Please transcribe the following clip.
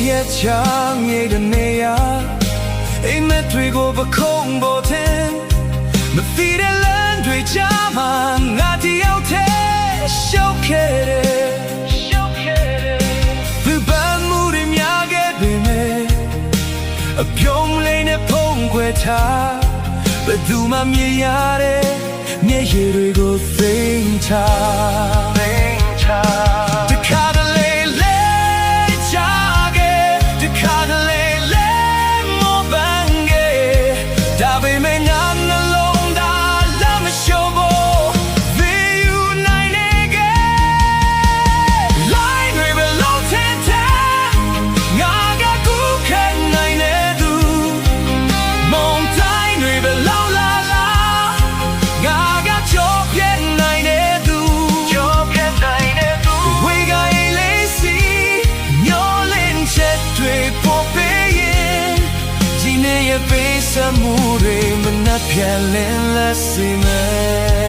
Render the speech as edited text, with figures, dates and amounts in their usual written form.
ရဲ့ချမ်းမြေတဲ့နေရာအိမ်မက်တွေကိုပခုံးပေါ်တင်မဖီတဲ့လမ်းတွေကြားမှာငါတယောက်တည်းရှုပ်ခဲ့တယ်သူပန်းမှုတွေများခဲ့ပေမဲ့အပြုံးလေးနဲ့ဖုံးခွဲထားဘယ်သူမှမြင်ရတဲ့မျက်ရည်တွေကိုသိမ်းချတခါတလေလဲချာခဲ့တခါတလေလဲမောပန်းခဲ့ဒါပေမဲ့ငါနှလုံးသားလမ်းမလျှော့ဖို့vì you night again line တွေဘလုံးထင်တဲ့ငါကကူခံနိုင်တဲ့သူမုန်တိုင်းတွေဘလုံးလာလာငါကကြောပြတ်နိုင်တဲ့သူဝေကရေးလေးစီမျောလင်းချက်တွေပေါ်ပေးရင်ဒီနေ့ရဲ့ပေးစမှုတွေမနှက်ပြန်လင်းလက်စီမယ်